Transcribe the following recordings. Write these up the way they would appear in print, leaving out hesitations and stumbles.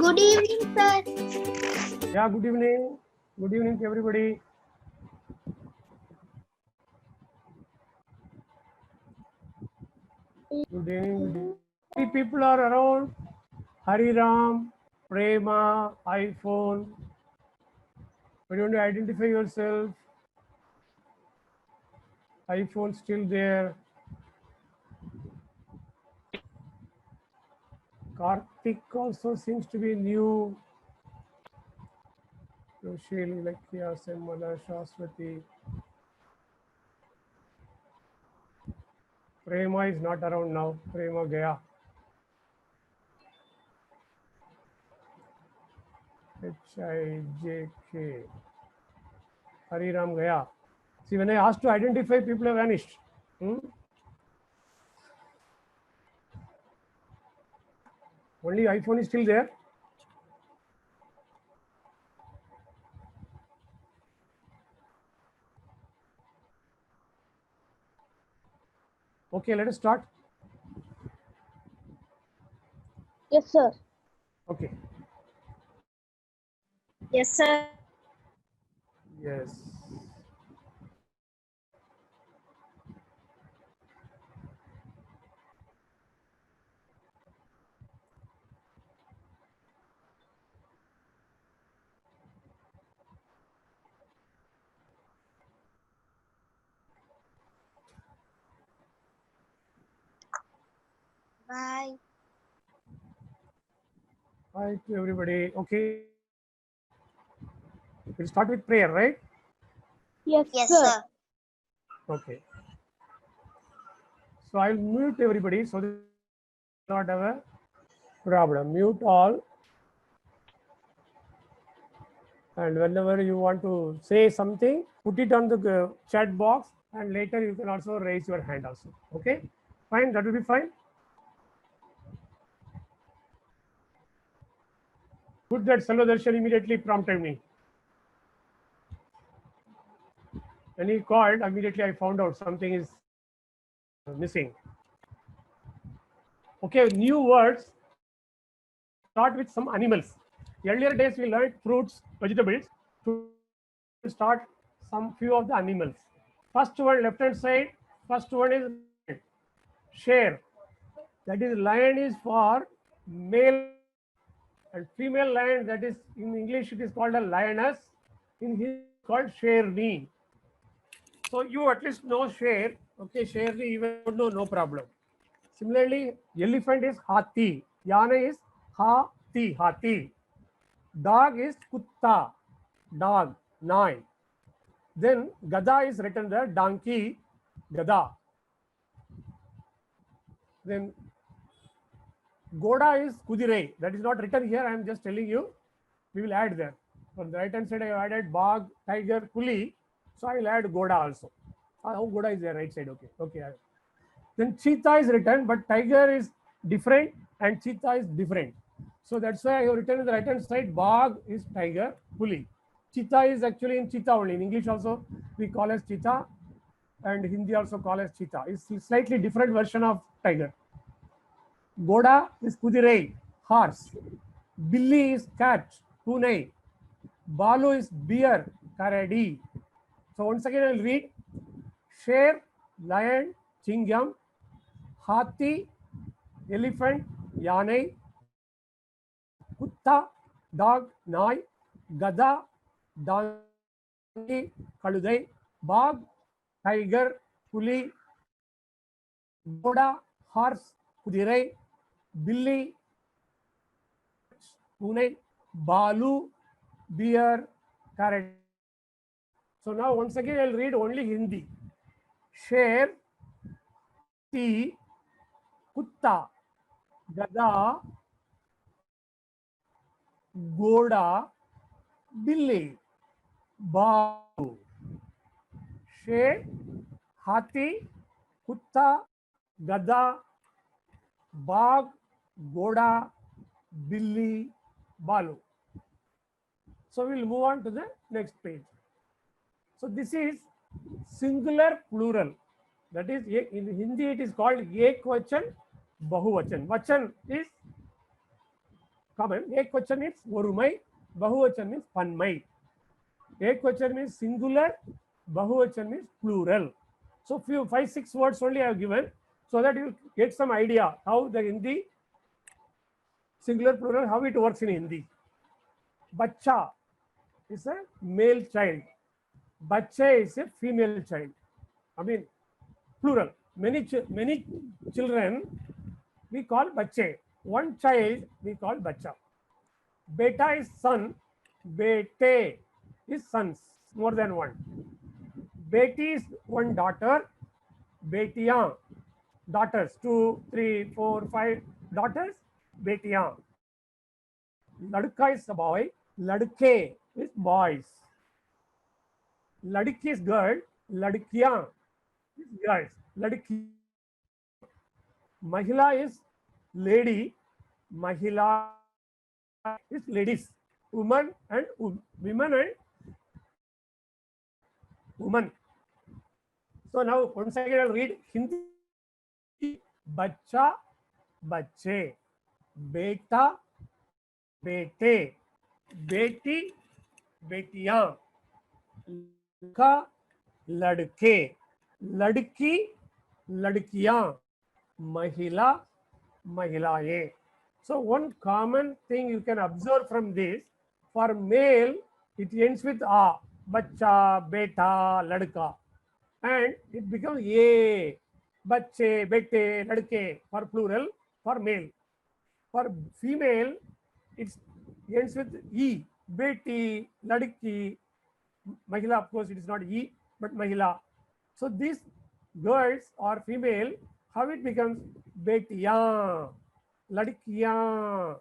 Good evening, sir. Yeah, good evening. Good evening to everybody. Good evening. Three people are around. Hariram, Prema, iPhone. When you want to identify yourself, iPhone still there. Karthik also seems to be new. Roshil, Lakya, Semala, Shaswati. Prema is not around now. Prema gaya. HIJK. Hariram gaya. See, when I asked to identify, people have vanished. Only iPhone is still there. Okay, let us start. Yes, sir. Okay. Yes, sir. Yes. Bye. Hi to everybody. Okay. We'll start with prayer, right? Yes, sir. Okay. So I'll mute everybody so that not have a problem. Mute all. And whenever you want to say something, put it on the chat box, and later you can also raise your hand also. Okay? Fine, that will be fine. Good that Salvadarshan immediately prompted me. When he called, immediately I found out something is missing. Okay, new words. Start with some animals. Earlier days we learned fruits, vegetables. To start some few of the animals. First one, left hand side. First one is share. That is, lion is for male, and female lion, that is in English it is called a lioness. In Hindi called sherni. So you at least know share. Okay, sherni even don't know, no problem. Similarly, elephant is hathi. Yana is hathi. Dog is kutta. Dog, nai. Then gada is written there, donkey, gada. Then goda is kudirei. That is not written here. I am just telling you. We will add there. On the right hand side, I have added bag, tiger, kuli. So I will add goda also. Oh, goda is there, right side. Okay. Okay. Then cheetah is written, but tiger is different and cheetah is different. So that's why I have written on the right hand side, bag is tiger, kuli. Cheetah is actually in cheetah only. In English also we call as cheetah, and Hindi also call as cheetah. It's slightly different version of tiger. Goda is kudirei, horse. Billy is cat, punai. Balu is bear, karadi. So once again I'll read. Sher, lion, chingam. Hathi, elephant, yanai. Kutta, dog, nai. Gada, donkey, kaludai. Bag, tiger, kuli. Goda, horse, kudirai. Billy, punai. Balu, bear, carrot. So now once again I'll read only Hindi. Sher, hathi, kutta, gada, घोड़ा, बिल्ली, बालू. शेर, हाथी, कुत्ता, गधा, बाघ, घोड़ा, बिल्ली, balu. So we'll move on to the next page. So this is singular plural. That is, in Hindi it is called ekvachan, bahuvachan. Vachan is common. Ekvachan means orumai, bahuvachan means panmai. Ekvachan means singular, bahuvachan means plural. So few 5-6 words only I have given, so that you get some idea how the Hindi singular plural, how it works in Hindi. Bacha is a male child. Bache is a female child. I mean plural. Many children we call bache. One child we call bacha. Beta is son. Bete is sons, more than one. Beti is one daughter. Betiyan, daughters, 2, 3, 4, 5 daughters. Betiyan. Ladka is a boy. Ladke is boys. Ladki is girl. Ladkiyan is girls. Ladki. Mahila is lady. Mahila is ladies. Woman and women and woman. So now once again I'll read Hindi. Bacha, bache. Beta, bete. Beti, betiyan. Ladka, ladke. Ladki, ladkiyan. Mahila, mahilaye. So one common thing you can observe from this, for male it ends with a, bacha, beta, ladka, and it becomes ye, bache, bete, ladke for plural for male. For female it ends with e, beti, ladki, mahila. Of course it is not e but mahila. So these girls or female, how it becomes betiyan, ladkiyan,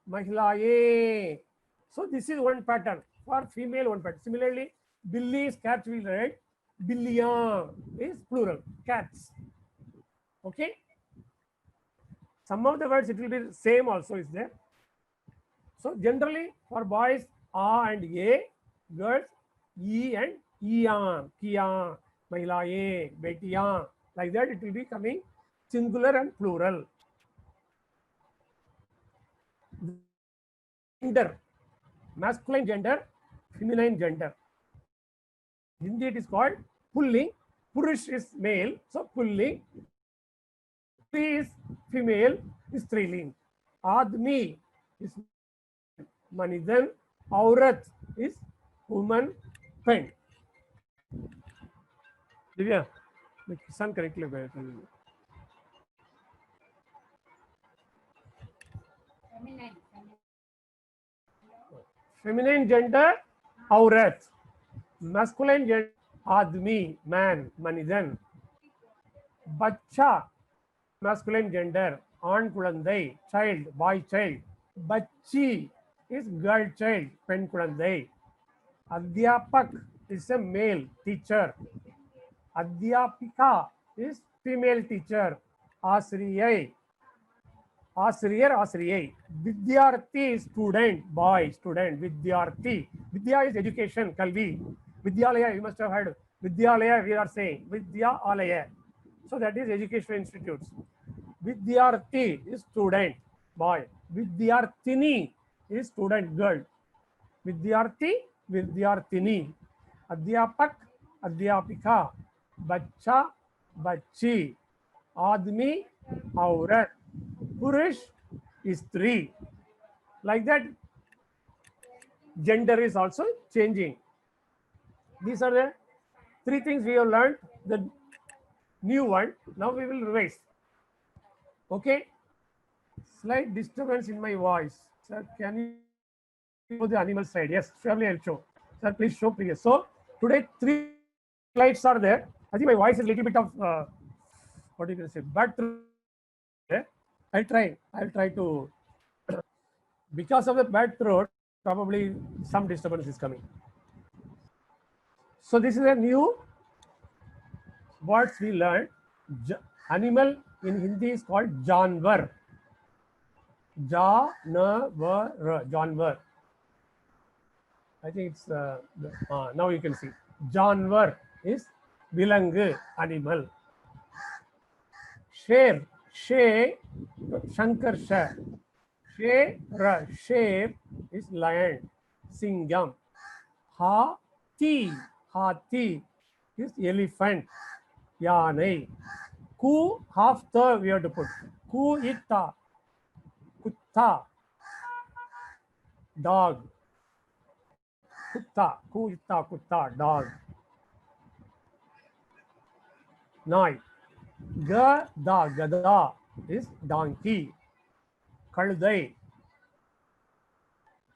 mahilaye. So this is one pattern for female, one pattern. Similarly, billi is cat, we write billiyan is plural, cats. Okay, some of the words it will be same also is there. So generally for boys a and a, girls e and iyan, kiyan, mahilaye, betiyan, like that it will be coming singular and plural. Gender, masculine gender, feminine gender. Hindi it is called pulling. Purush is male, so pulling. Stree is female, is striling. Admi is manidan. Aurat is woman, pen. Divya, the son correctly. Feminine gender, aurat. Masculine gender, admi, man, manidan. Bacha, masculine gender, aan kulandai, child, boy child. Bachi is girl child, pen kulandai. Adhyapak is a male teacher. Adhyapika is female teacher. Asriyai, Asriyar, Asriyai. Vidyarthi is student, boy, student. Vidyarthi. Vidya is education, kalvi. Vidyalaya, you must have heard. Vidyalaya, we are saying. Vidyalaya. So that is educational institutes. Vidyarthi is student, boy. Vidyarthini is student, girl. Vidyarthi, Vidyarthini. Adhyapak, Adhyapika. Bacha, Bachi. Admi, Aurat. Purush is 3. Like that, gender is also changing. These are the 3 things we have learned. The new one. Now we will revise. Okay. Slight disturbance in my voice. Sir, can you show the animal side? Yes, surely I'll show. Sir, please show previous. So today 3 slides are there. I think my voice is a little bit of what you can say, bad throat. I'll try to because of the bad throat, probably some disturbance is coming. So this is a new words we learned. Animal in Hindi is called janvar. Janvar, janvar. I think it's now you can see. Janvar is bilang, animal. Sher, she, Shankar Shah. Shera, sher is lion. Singham. Hathi, hathi is elephant. Yanai. Ku, half the we have to put. Kuita, kutta, dog. Kutta, kuita, kutta, dog. Nai. Gada, gada is donkey. Kaldai.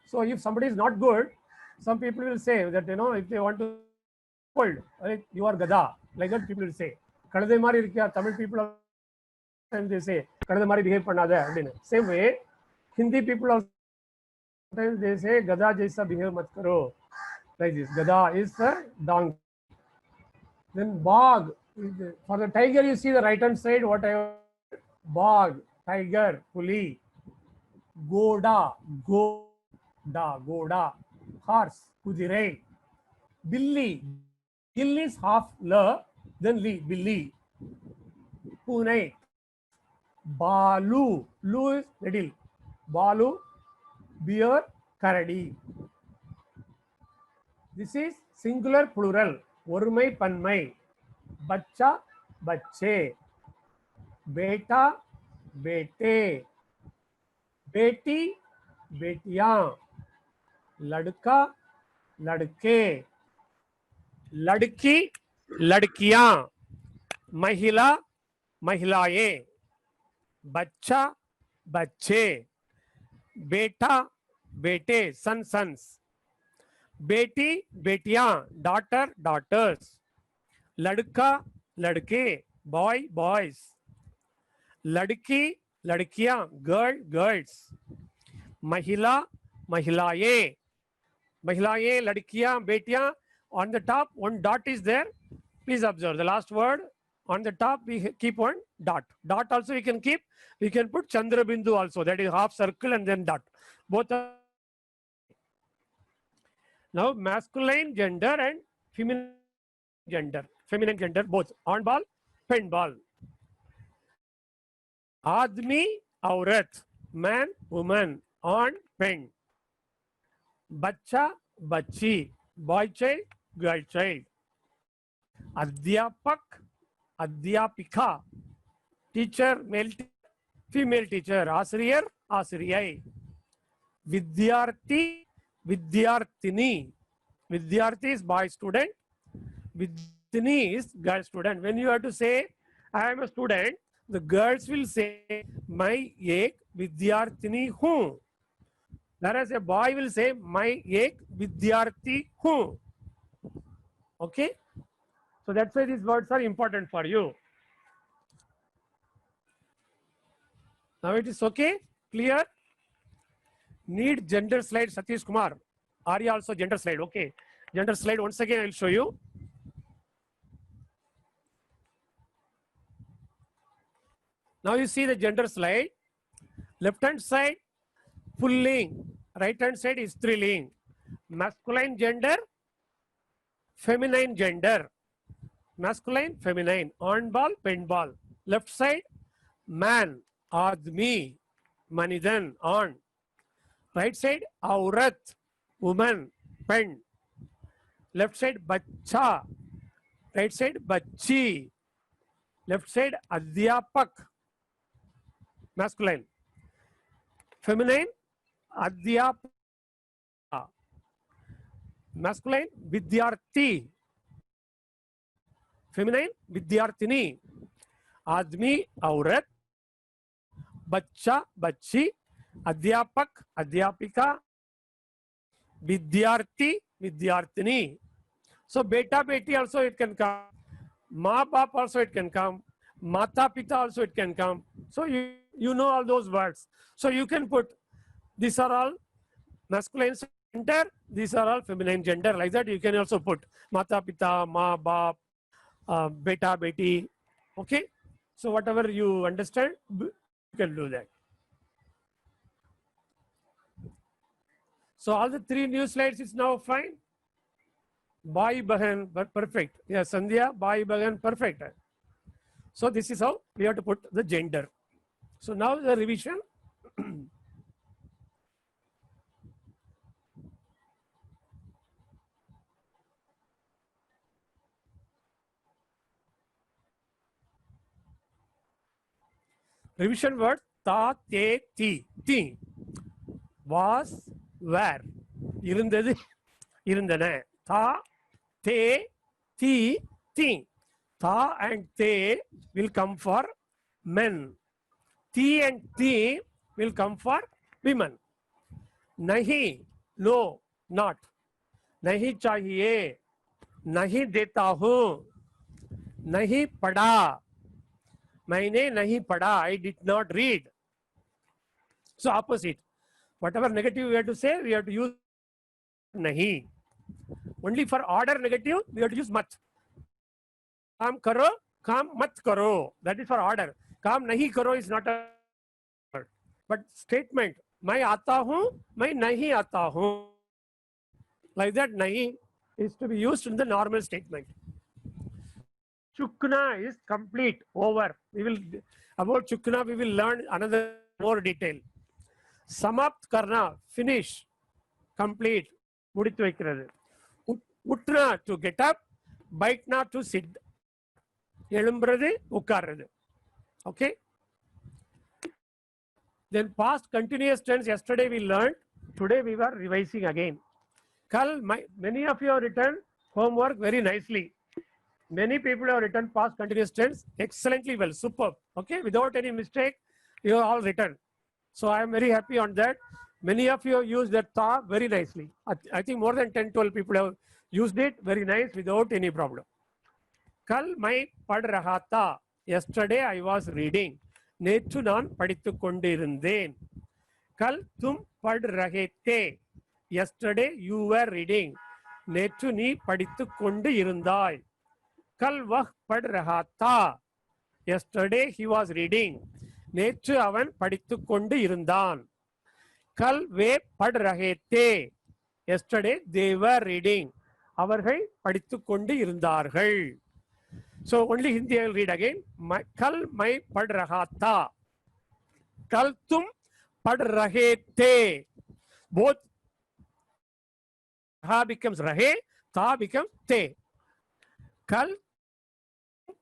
So if somebody is not good, some people will say that, if they want to hold, like, you are gada, like that people will say. Kadai mari irukya, Tamil people sometimes they say, kadai mari behave pannada. Same way, Hindi people also sometimes they say, gada jaisa behave mat karo. Like this, gada is the donkey. Then bog, for the tiger you see the right hand side, what I have, bog, tiger, puli, goda, goda, horse, kudirai, billy, gill is half la, then li, billy, punai, balu, lu is middle, balu, bear, karadi. This is singular plural, orumai panmai, bacha, bache, beta, bete, beti, betiyan, ladka, ladke, ladki, ladkiyan, mahila, mahilaye, bachcha, bachche, beta, bete, sons, beti, betiyan, daughter, daughters, ladka, ladke, boys, ladki, ladkiyan, girls, mahila, mahilaye, ladkiyan, betiyan. On the top, one dot is there. Please observe the last word. On the top, we keep one dot. Dot also we can keep. We can put Chandra Bindu also. That is half circle and then dot. Both are. Now, masculine gender and feminine gender, both. On ball, pen ball. Admi, aurat. Man, woman. On, pen. Bacha, bachi. Boy child, girl child. Adhyapak, adhyapika. Teacher, male, female teacher. Asriyar, asriyai. Vidyarthi, vidyarthini. Vidyarthi is boy student. Vidyarthini is girl student. When you have to say, I am a student, the girls will say, my ek vidyarthini hu. Whereas a boy will say, my ek vidyarthi hu. Okay? So that's why these words are important for you. Now it is okay? Clear? Need gender slide, Satish Kumar. Arya also gender slide. Okay. Gender slide once again I will show you. Now you see the gender slide. Left hand side, pulling. Right hand side is striling. Masculine gender, feminine gender. Masculine, feminine. On ball, pen ball. Left side, man, admi, manidan, on. Right side, aurat, woman, pen. Left side, bacha. Right side, bachi. Left side, adhyapak, masculine. Feminine, adhyapaka. Masculine, vidyarthi. Feminine, vidyarthini. Admi, aurat. Bacha, bachi. Adhyapak, adhyapika. Vidyarthi, vidyarthini. So beta, beti also it can come. Ma, bap also it can come. Mata, pita also it can come. So you know all those words. So you can put, these are all masculine gender, these are all feminine gender. Like that you can also put mata, pita, ma, bap, beta, beti. Okay? So whatever you understand, you can do that. So all the three new slides is now fine. Bhai Bahan, perfect. Yeah, Sandhya, Bhai Bahan, perfect. So this is how we have to put the gender. So now the revision. Revision word ta, te, ti. Ti. Was, were. இருந்தது, இருந்தன. Ta, te, ti, ti. Ta and te will come for men. Ti and ti will come for women. Nahi, no, not. Nahi chahiye, nahi deta hu, nahi pada. मैंने नहीं पढ़ा, I did not read. So opposite. Whatever negative we have to say, we have to use nahi. Only for order negative, we have to use mat. काम करो, काम मत करो. That is for order. काम नहीं करो is not a word. But statement, मैं आता हूँ, मैं नहीं आता हूँ. Like that, nahi is to be used in the normal statement. Chukna is complete, over. We will, about chukna, we will learn another more detail. Samapt karna, finish, complete, முடித்து வைக்கிறது. Utna, to get up, baitna, to sit. எழும்புறது, உட்கார்றது. Okay? Then past continuous tense, yesterday we learned, today we were revising again. Kal, many of you have written homework very nicely. Many people have written past continuous tense excellently well, superb. Okay, without any mistake, you have all written. So I am very happy on that. Many of you have used that tha very nicely. I think more than 10-12 people have used it very nice without any problem. Kal mai pad raha tha. Yesterday I was reading. Nethu naan padittu kondirundhen. Kal tum pad rahe the. Yesterday you were reading. Nethu nee padittu kondu irundai. कल वह पढ़ रहा था. Yesterday he was reading. நேற்று அவன் படித்துக் கொண்டு இருந்தான். கல் வே பढ़ रहे थे. Yesterday they were reading. அவர்கள் படித்துக் கொண்டு இருந்தார்கள். So only Hindi I will read again. कल मैं पढ़ रहा था. कल तुम पढ़ रहे थे. Both ha becomes रहे, था becomes थे. कल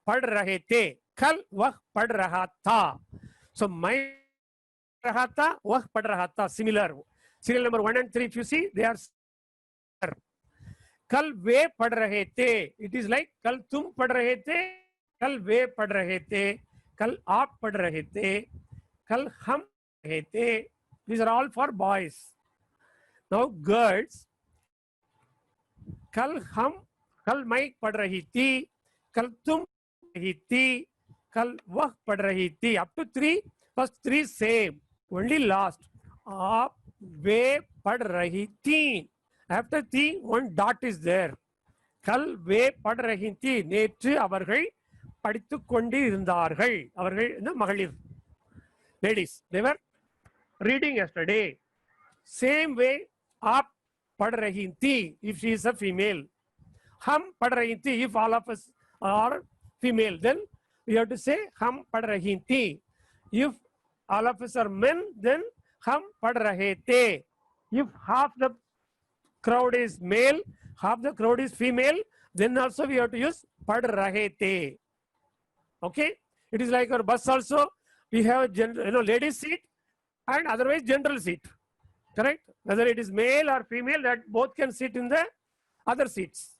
पढ़ रहे थे. कल वह पढ़ रहा था. So मैं रहा था, वह पढ़ रहा था. Similar. Serial number 1 and 3, if you see, they are similar. कल वे पढ़ रहे थे. It is like कल तुम पढ़ रहे थे. कल वे पढ़ रहे थे. कल आप पढ़ रहे थे. कल हम पढ़ रहे थे. These are all for boys. Now girls. कल मैं पढ़ रही थी. कल तुम रही थी. कल वह पढ़ रही थी. Up to 3, first 3 same. Only last. आप वे पढ़ रही थी. After 3, 1 dot is there. கல் வே பढ़ रही थी. நேற்று அவர்கள் படித்துக் கொண்டு இருந்தார்கள். அவர்கள் மகளிர், ladies, they were reading yesterday. Same way, आप पढ़ रही थी if she is a female. हम पढ़ रही थी if all of us are female, then we have to say हम पढ़ रही थी. If all of us are men, then हम पढ़ रहे थे. If half the crowd is male, half the crowd is female, then also we have to use पढ़ रहे थे. Okay, it is like our bus also. We have ladies seat and otherwise general seat. Correct? Whether it is male or female, that both can sit in the other seats.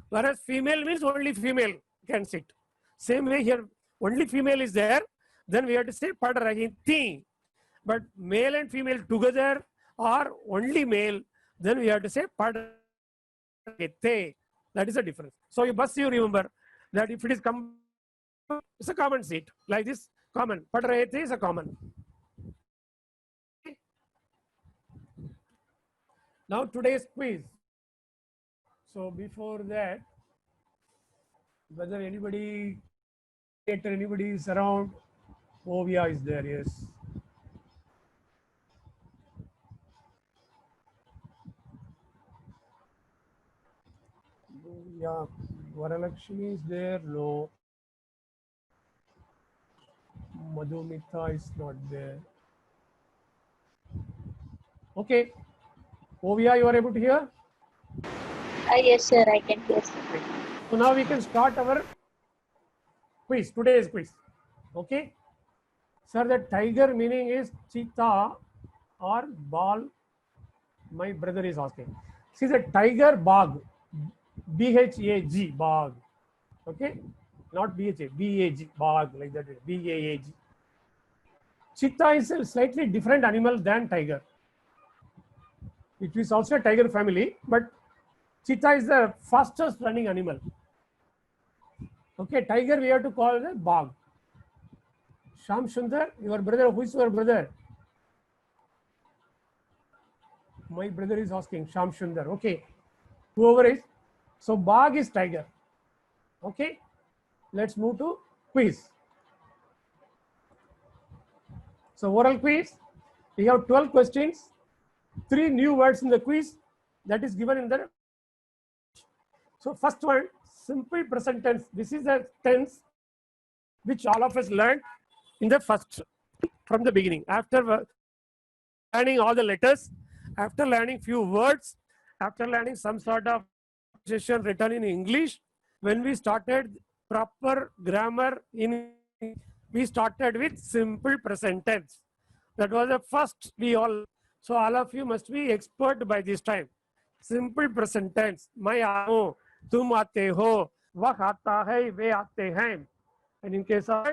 Whereas female means only female can sit. Same way here, only female is there. Then we have to say पढ़ रही थी. But male and female together or only male, then we have to say पढ़ रहे थे. That is the difference. So you must you remember that if it is it's a common seat like this. Common. पढ़ रहे थे is a common. Now today's quiz. So before that, whether anybody is around, Ovia is there, yes. Yeah, Varalakshmi is there, no. Madhumita is not there. Okay. Ovia, you are able to hear? Yes, sir, I can hear. So now we can start our quiz, today's quiz. Okay. Sir, the tiger meaning is cheetah or ball. My brother is asking. See the tiger bag, B-H-A-G, bag. Okay, not B-H-A, B-A-G, bag, like that, B-A-A-G. Cheetah is a slightly different animal than tiger. It is also a tiger family, but cheetah is the fastest running animal. Okay, tiger we have to call the bag. Sham Sundar, your brother, who is your brother? My brother is asking, Sham Sundar. Okay, whoever is. So bag is tiger. Okay, let's move to quiz. So oral quiz, we have 12 questions, 3 new words in the quiz that is given in the. So first one, simple present tense. This is a tense which all of us learned in the first, from the beginning. After learning all the letters, after learning few words, after learning some sort of session written in English, when we started proper grammar in, we started with simple present tense. That was the first we all. So all of you must be expert by this time. Simple present tense. मैं आऊँ, तुम आते हो, वह आता है, वे आते हैं. And in case of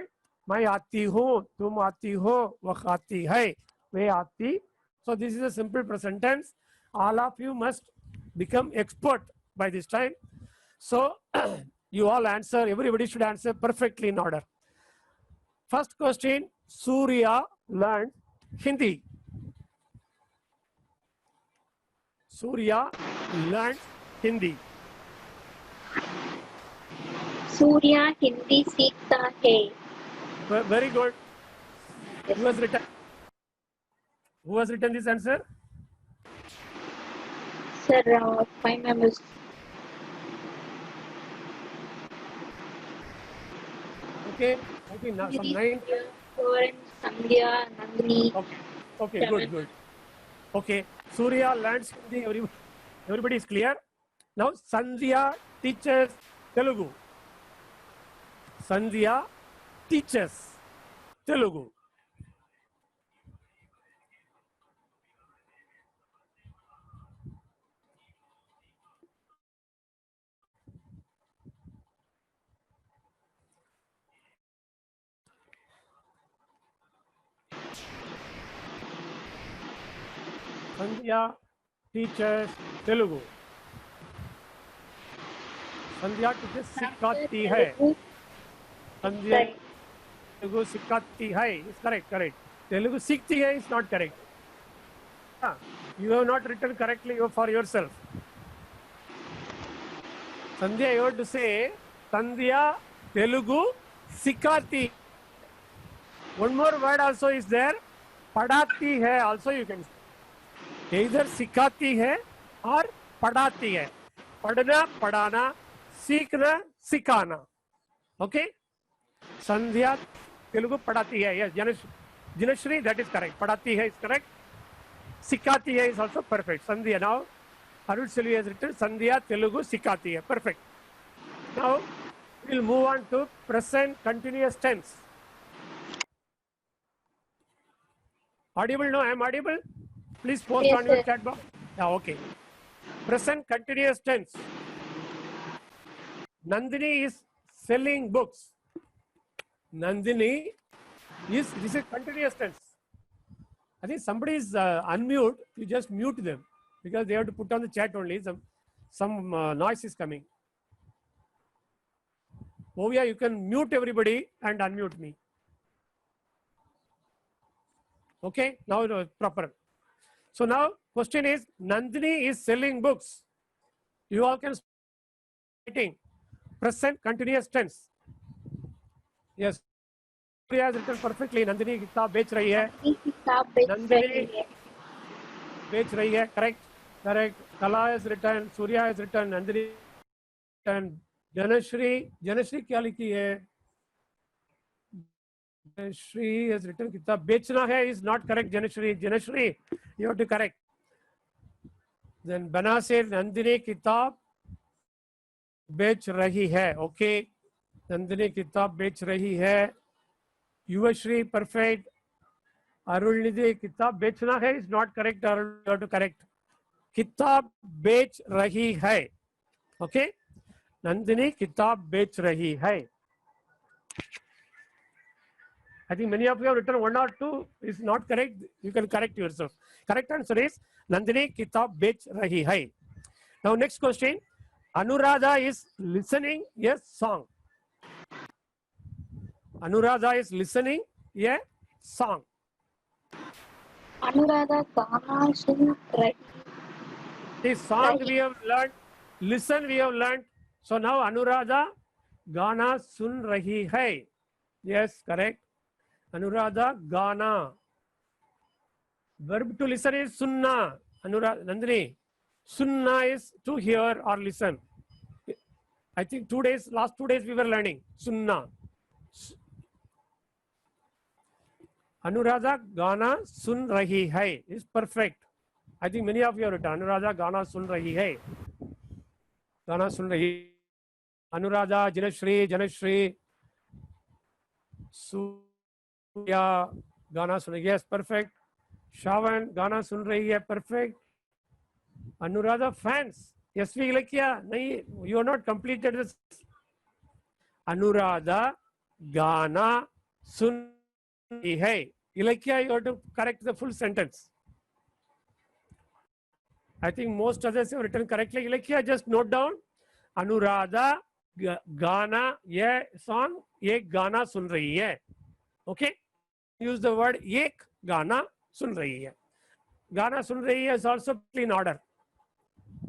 मैं आती हूँ, तुम आती हो, वह आती है, वे आती. So this is a simple present tense. All of you must become expert by this time. So you all answer, everybody should answer perfectly in order. First question, Surya learned Hindi. Surya learned Hindi. Surya Hindi सीखता है. Very good. Yes. Who has written this answer? Sir, my name is Okay. Okay. Now some 9. Sandhya, Nandini. Okay. Okay. Good. Good. Okay. Surya learns Hindi. Everybody is clear. Now Sandhya teaches Telugu. Sandhya teaches Telugu. Sandhya teaches Telugu. Sandhya teaches सिखाती है. संध्या तेलुगु सिखाती है. Is correct. Correct. Telugu सीखती है is not correct. You have not written correctly for yourself. Sandhya, you have to say Sandhya Telugu सिखाती. One more word also is there. पढ़ाती है also you can say. Either सिखाती है और पढ़ाती है. पढ़ना, पढ़ाना, सीखना, सिखाना. Okay? संध्या तेलुगु पढ़ाती है. Yes, Jinashri, that is correct. पढ़ाती है is correct. सिखाती है is also perfect. Sandhya, now Arul Selvi has written Sandhya Telugu सिखाती है. Perfect. Now we will move on to present continuous tense. Audible? No, I am audible. Please post Yes, on your sir. chat box. Yeah, okay. Present continuous tense. Nandini is selling books. Nandini is, this is continuous tense. I think somebody is unmute. You just mute them because they have to put on the chat only. Some noise is coming. Oh yeah, you can mute everybody and unmute me. Okay, now proper. So now question is, Nandini is selling books. You all can writing present continuous tense. Yes, Surya has written perfectly. Nandini किताब बेच रही है. किताब बेच Nandini रही है. बेच रही है. Correct. Correct. Kala has written. Surya has written. Nandini and Janashri. Janashri क्या लिखी है? Janashri has written किताब बेचना है is not correct. Janashri. Janashri, you have to correct. Then Bana says Nandini किताब बेच रही है. Okay. नंदिनी किताब बेच रही है. युवश्री perfect. अरुणनिधि किताब बेचना है is not correct. Arun, you have to correct. किताब बेच रही है. Okay. नंदिनी किताब बेच रही है. I think many of you have written one or two is not correct. You can correct yourself. Correct answer is Nandini kitab bech rahi hai. Now next question. Anuradha is listening a song. Anuradha is listening a song. Anuradha Gana Sun Rahi. This song we have learned. Listen we have learned. So now Anuradha Gana sun rahi hai. Yes, correct. Anuradha Gana. Verb to listen is sunna. Anuradha Nandini. Sunna is to hear or listen. I think last 2 days we were learning sunna. Anuradha Gana sun rahi hai is perfect. I think many of you have written Anuradha Gana sun rahi hai. Gana sun rahi. Anuradha Janashri Surya Gana sun rahi. Yes, perfect. Shavan Gana sun rahi hai. Perfect. Anuradha fans. Yes, we Ilakya. Nahi, you are not completed this. Anuradha Gana sun rahi hai. Ilakya, you have to correct the full sentence. I think most others have written correctly. Ilakya, just note down. Anuradha Gana, ye song, ek Gana sun rahi hai. Okay? Use the word ek Gana sun rahi hai. Gana sun rahi hai is also in order.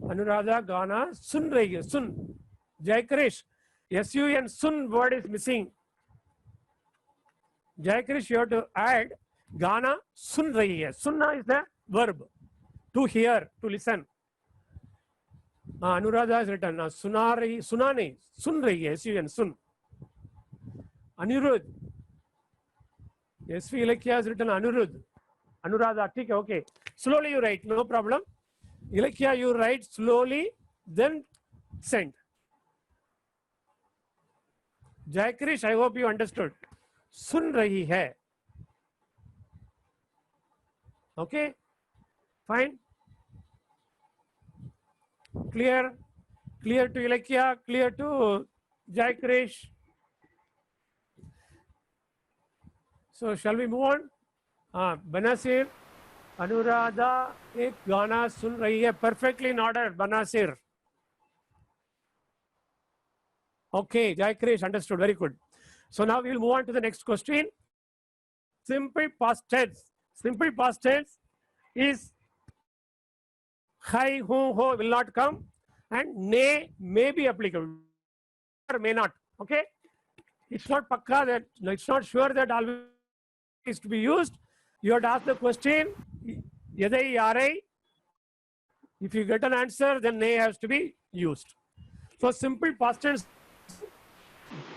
Anuradha Gana sun rahi hai. Sun. Jai Krish. SUN sun word is missing. Jai Krish, you have to add Gana sun rahi hai. Sunna is the verb. To hear, to listen. Anuradha is written. Suna nahi. Sun rahi hai. SUN sun. Anirudh. SV Ilakya is written Anirudh. Anuradha, okay. Slowly you write, no problem. Ilakya, you write slowly, then send. Jai Krish, I hope you understood. Sun rahi hai. Okay? Fine? Clear? Clear to Ilakya? Clear to Jai Krish? So shall we move on? Banasir, Anuradha, ek Gana sun rahi hai. Perfectly in order, Banasir. Okay, Jai Krish, understood. Very good. So now we will move on to the next question. Simple past tense. Simple past tense is hai, ho will not come, and ne may be applicable or may not. Okay? It's not pakka that, it's not sure that always is to be used. You have to ask the question, yadai yarai. If you get an answer, then ne has to be used. So simple past tense,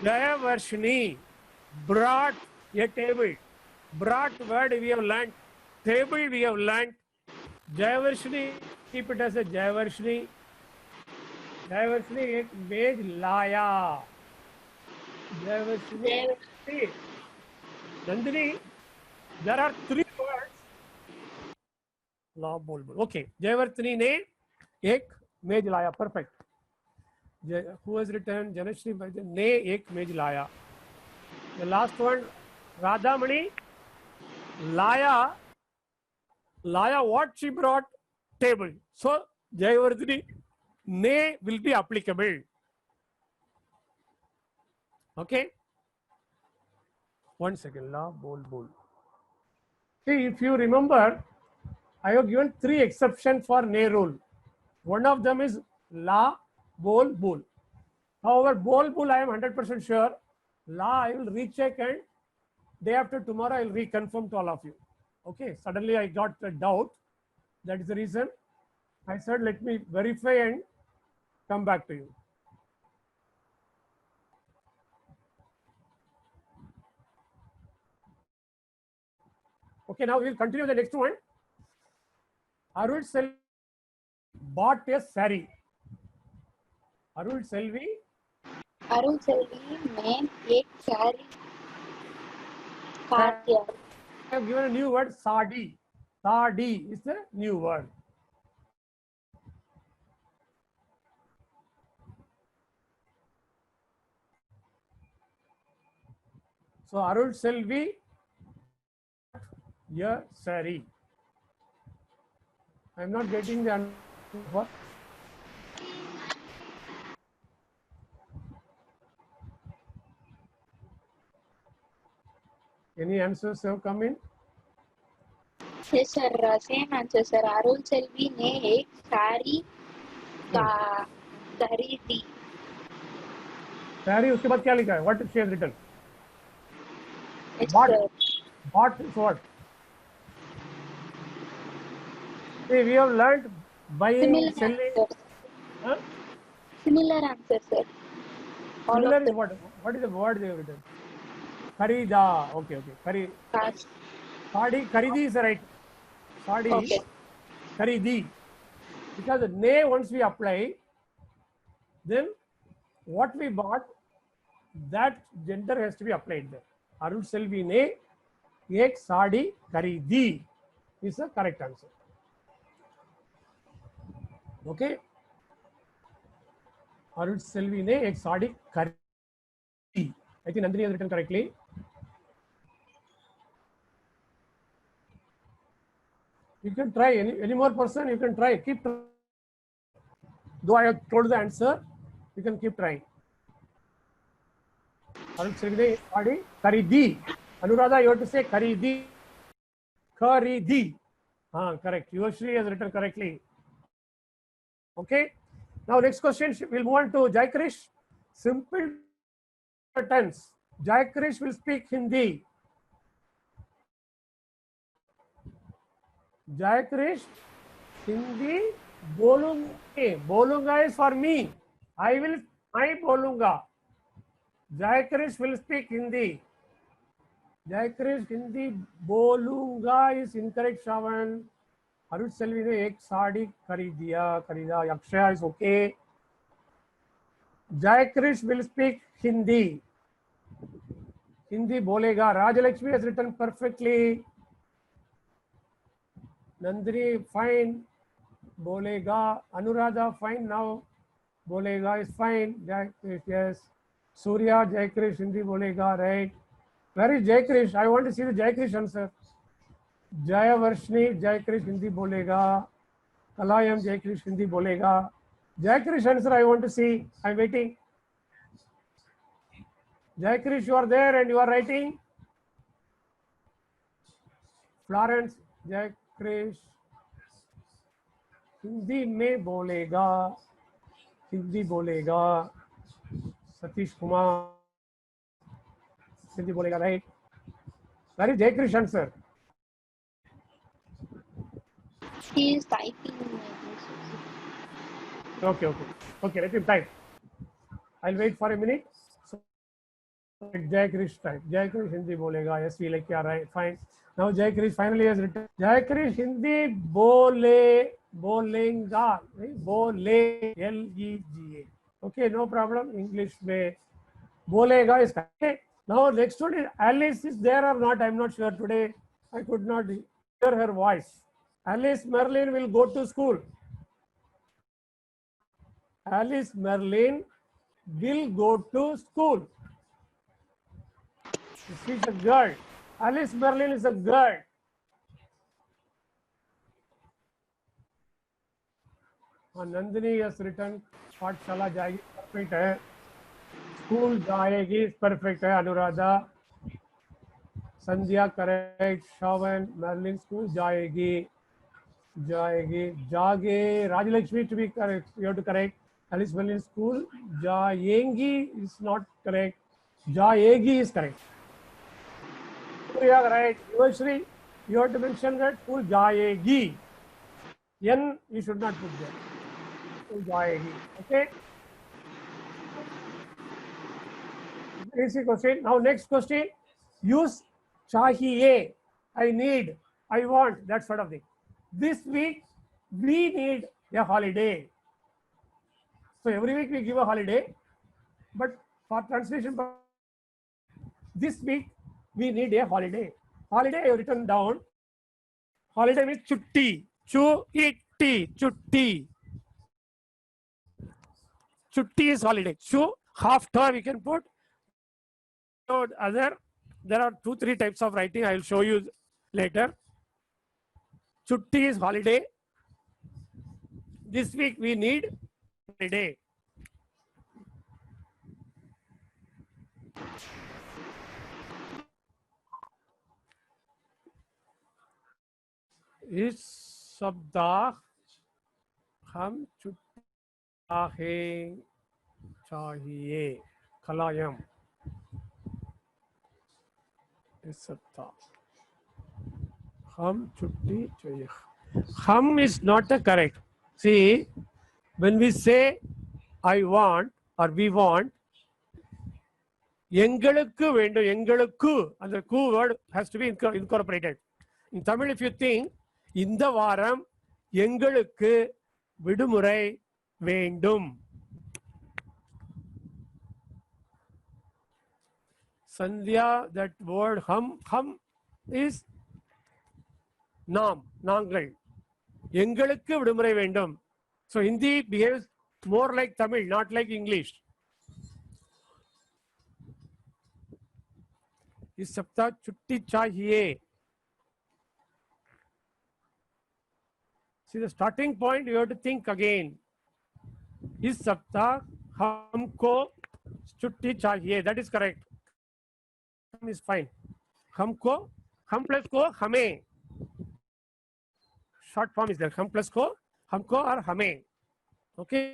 Jayavarshini brought a table. Brought word we have learnt. Table we have learnt. Jayavarshini, keep it as a Jayavarshini. Jayavarshini ek mej laya. Jayavarshini. Nandini, there are 3 words. Okay. Jayavarshini ne ek mej laya. Perfect. Who has written Janashri ne ek mej laya. The last one, Radhamani, laya what she brought? Table. So Jayavardhini ne will be applicable. Okay. 1 second. La bol. See, if you remember, I have given 3 exceptions for ne rule. One of them is la bol. However, bol I am 100% sure. La I will recheck, and day after tomorrow I will reconfirm to all of you. Okay. Suddenly I got a doubt. That is the reason I said let me verify and come back to you. Okay, now we will continue the next one. Arul Selvi bought a saree. Arul Selvi ने एक sari Padya. I have given a new word, sadi. Sadi is a new word. So Arul Selvi, yeah, sari. I am not getting the answer. Any answers have come in? Yes, sir. Same answer, sir. Arul Selvi ने एक साड़ी का खरीदी. Sari, उसके बाद क्या लिखा है? What she has written? Yes, Bought. sir. Bought is what? See, we have learned buying, Similar selling. answer. Huh? Similar answer, sir. All Similar of is them. what? What is the word they have written? Kharida. Okay, okay. Cast. Sadi, kharidi is right. Sadi, Okay. kharidi. Because the ne once we apply, then what we bought, that gender has to be applied there. Arul Selvi ne ek sadi kharidi is the correct answer. Okay. Arul Selvi ne ek sadi kharidi. I think Nandini has written correctly. You can try any more person, you can try. Keep trying. Though I have told the answer, you can keep trying. Arul Selvi ne ek sadi kharidi. Anuradha, you have to say kharidi. Kharidi. Correct. Yuvashri has written correctly. Okay. Now next question, we'll move on to Jai Krish. Simple tense. Jai Krish will speak Hindi. Jai Krish, Hindi bolunga. Bolunga is for me. I bolunga. Jai Krish will speak Hindi. Jai Krish Hindi bolunga is incorrect, Shravan. Arul Selvi ने एक साड़ी खरीदा. Yakshaya is okay. Jai Krish will speak Hindi. Hindi बोलेगा. Rajalakshmi has written perfectly. Nandini fine. बोलेगा. Anuradha fine now. बोलेगा is fine. Jai Krish yes. Surya Jai Krish Hindi बोलेगा right. Where is Jai Krish? I want to see the Jai Krish answer. Jaya Varshni Jai Krish Hindi बोलेगा. Kalayam Jai Krish Hindi बोलेगा. Jai Krish answer I want to see. I'm waiting. Jai Krish, you are there and you are writing. Florence Jai Krish Hindi में बोलेगा. हिंदी बोलेगा. Satish Kumar Hindi बोलेगा right. Where is Jai Krish answer? He is typing. Okay. Let him type. I'll wait for a minute. So, Jai Krish type. Jai Krish Hindi बोलेगा. Yes, we like क्या right. Fine. Now Jai Krish finally has written. Jai Krish Hindi बोलेगा. बोले LEGA. Okay, no problem. English में बोलेगा is correct. Now next one is Alice is there or not? I'm not sure today. I could not hear her voice. Alice Merlin will go to school. Alice Merlin will go to school. She's a girl. Alice Merlin is a girl. Nandini has written पाठशाला जाएगी perfect है. School जाएगी perfect है. Anuradha. Sandhya correct. Shawan Merlin school जाएगी. जागे. Rajalakshmi to be correct. You have to correct. Alice Merlin school जाएंगी is not correct. जाएगी is correct. Surya right. Yuvashri, you have to mention that school जाएगी. N you should not put there. School जाएगी. Okay. Easy question. Now next question. Use चाहिए. I need. I want. That sort of thing. This week we need a holiday. So every week we give a holiday, but for translation, this week we need a holiday. Holiday I have written down. Holiday means chutti. Chu-it-ti. Chutti. Chutti is holiday. Chu, half ta we can put. So other, there are 2-3 types of writing. I will show you later. Chutti is holiday. This week we need holiday. इस सप्ताह हम छुट्टी चाहिए खलायम इस सप्ताह हम छुट्टी चाहिए हम is not the correct. See, when we say I want or we want, எங்களுக்கு வேண்டும் எங்களுக்கு அந்த கு word has to be incorporated. In Tamil, if you think இந்த வாரம் எங்களுக்கு விடுமுறை வேண்டும். Sandhya, that word hum is நாம் நாங்கள் எங்களுக்கு விடுமுறை வேண்டும். So Hindi behaves more like Tamil, not like English. इस सप्ताह छुट्टी चाहिए. See, the starting point you have to think again. इस सप्ताह हमको छुट्टी चाहिए. That is correct. Is fine. हमको हम प्लस को हमें. Short form is there. हम प्लस को हमको और हमें. Okay.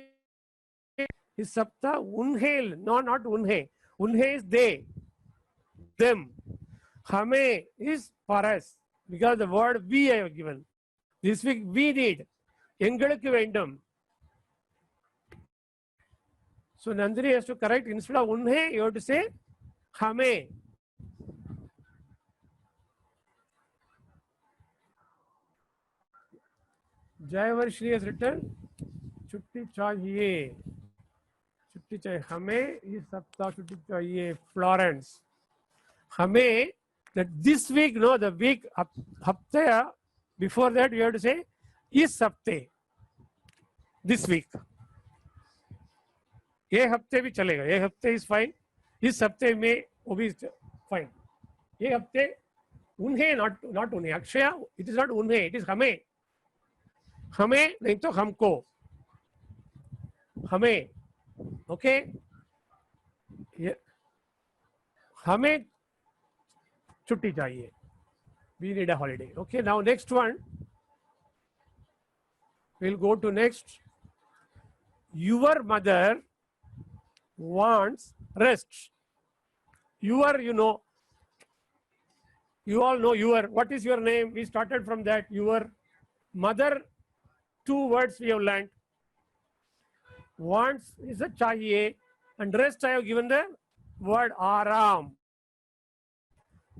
इस सप्ताह उन्हें, no, not उन्हें. उन्हें is they, them. हमें is for us because the word we I have given. This week we need. எங்களுக்கு வேண்டும். So Nandini has to correct, instead of उन्हें you have to say हमें. Jayvarshri has written छुट्टी चाहिए. छुट्टी चाहिए हमें इस सप्ताह छुट्टी चाहिए. Florence. हमें that this week, no, the week हफ्ते before that you have to say इस हफ्ते. This week. ये हफ्ते भी चलेगा. ये हफ्ते is fine. इस हफ्ते में वो भी fine. ये हफ्ते उन्हें, not उन्हें. अक्षया, it is not उन्हें, it is हमें. हमें नहीं तो हमको. हमें. Okay. हमें छुट्टी चाहिए. We need a holiday. Okay. Now next one. We'll go to next. Your mother wants rest. Your, you know. You all know your. What is your name? We started from that. Your mother. 2 words we have learned. Wants is a chahiye, and rest I have given the word aram.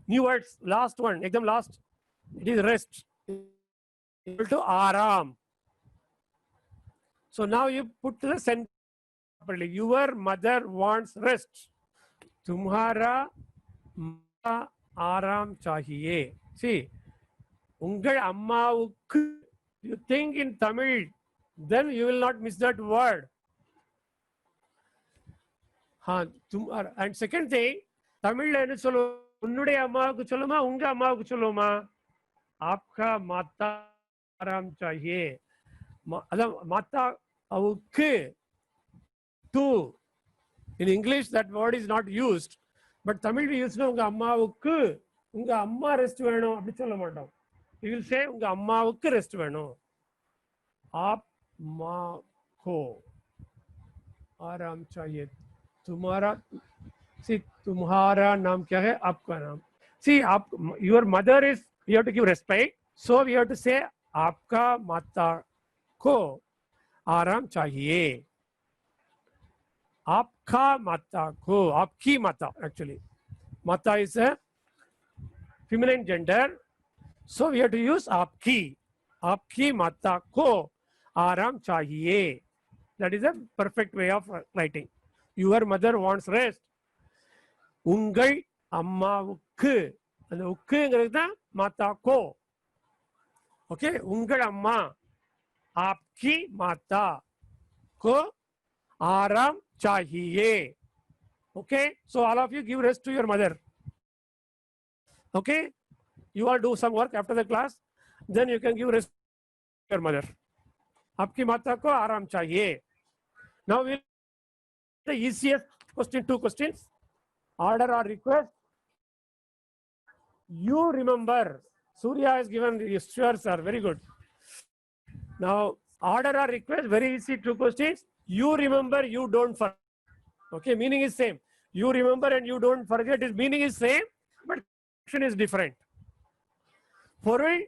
New words, last one, ekdam last. It is rest. Equal to aram. So now you put the sentence properly. Your mother wants rest. Tumhara aram chahiye. See, ungal ammavukku. You think in Tamil, then you will not miss that word. And second thing, Tamil la enna sollu unnudaiya ammavukku solluma unga ammavukku solluma aapka mata aram chahiye. Adha mata avukku to. In English that word is not used, but Tamil we use unga ammavukku unga amma rest venum appdi solla maatom. You will say unga ammavukku rest venum. आप माँ को आराम चाहिए. तुम्हारा, see, तुम्हारा नाम क्या है? आपका नाम. See, your mother is, you have to give respect. So we have to say आपका माता को आराम चाहिए. आपका माता को, आपकी माता actually. Mata is a feminine gender. So we have to use आपकी. आपकी माता को आराम चाहिए. That is a perfect way of writing. Your mother wants rest. உங்கள் அம்மாவுக்கு உக்கு, அந்த உக்குங்கிறது தான் மாதா கோ. ஓகே, உங்கள் அம்மா आपकी माता को आराम चाहिए. Okay, so all of you give rest to your mother. Okay, you all do some work after the class, then you can give rest to your mother. आपकी माता को आराम चाहिए. Now we'll the easiest question, 2 questions. Order or request. You remember. Surya has given sure sir, very good. Now order or request, very easy, 2 questions. You remember, you don't forget. Okay, meaning is same. You remember and you don't forget, his meaning is same, but action is different. பொருள்